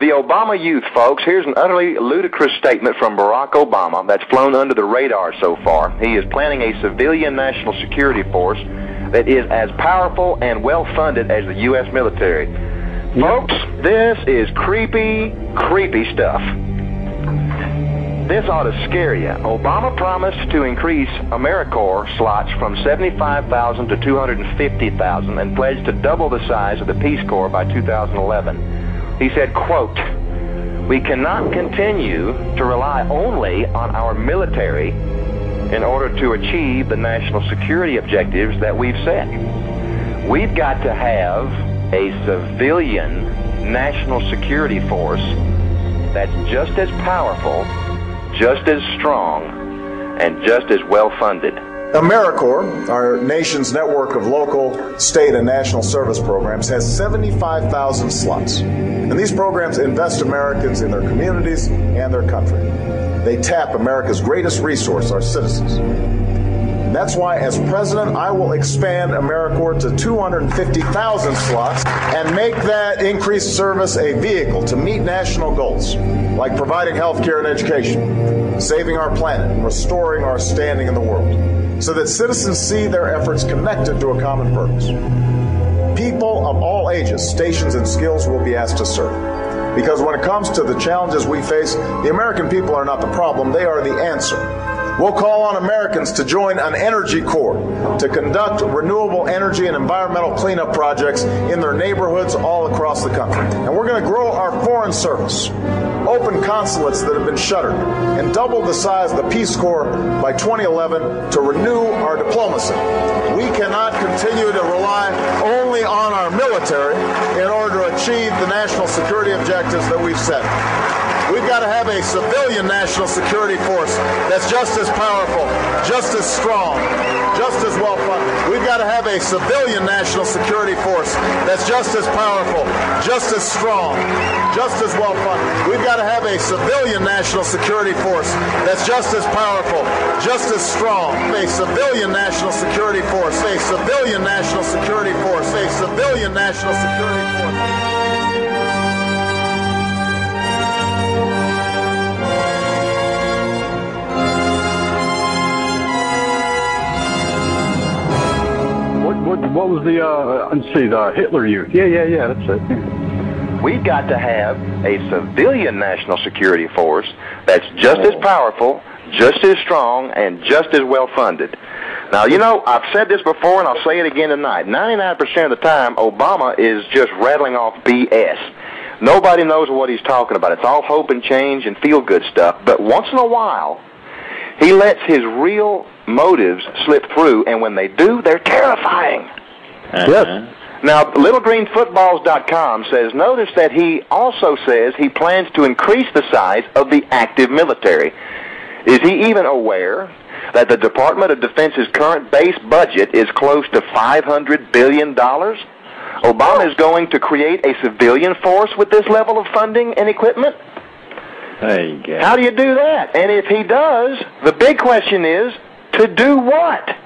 The Obama youth, folks. Here's an utterly ludicrous statement from Barrack Obama that's flown under the radar so far. He is planning a civilian national security force that is as powerful and well-funded as the U.S. military. Yep. Folks, this is creepy, creepy stuff. This ought to scare you. Obama promised to increase AmeriCorps slots from 75,000 to 250,000 and pledged to double the size of the Peace Corps by 2011. He said, quote, "We cannot continue to rely only on our military in order to achieve the national security objectives that we've set. We've got to have a civilian national security force that's just as powerful, just as strong, and just as well-funded." AmeriCorps, our nation's network of local, state, and national service programs, has 75,000 slots. And these programs invest Americans in their communities and their country. They tap America's greatest resource, our citizens. And that's why, as president, I will expand AmeriCorps to 250,000 slots and make that increased service a vehicle to meet national goals, like providing health care and education, saving our planet, and restoring our standing in the world, so that citizens see their efforts connected to a common purpose. People of all ages, stations, and skills will be asked to serve. Because when it comes to the challenges we face, the American people are not the problem, they are the answer. We'll call on Americans to join an energy corps to conduct renewable energy and environmental cleanup projects in their neighborhoods all across the country. And we're going to grow our foreign service, open consulates that have been shuttered, and double the size of the Peace Corps by 2011 to renew our diplomacy. We cannot continue to rely only on our military in order to achieve the national security objectives that we've set. We've got to have a civilian national security force that's just as powerful, just as strong, just as well-funded. We've got to have a civilian national security force that's just as powerful, just as strong, just as well-funded. We've got to have a civilian national security force that's just as powerful, just as strong. A civilian national security force, a civilian national security force, a civilian national security force. What was the Hitler Youth? Yeah, that's it. Yeah. We've got to have a civilian national security force that's just as powerful, just as strong, and just as well-funded. Now, you know, I've said this before, and I'll say it again tonight. 99% of the time, Obama is just rattling off BS. Nobody knows what he's talking about. It's all hope and change and feel-good stuff. But once in a while, he lets his real motives slip through, and when they do, they're terrifying. Yes. Now, LittleGreenFootballs.com says, notice that he also says he plans to increase the size of the active military. Is he even aware that the Department of Defense's current base budget is close to $500 billion? Obama is going to create a civilian force with this level of funding and equipment? There you go. How do you do that? And if he does, the big question is, to do what?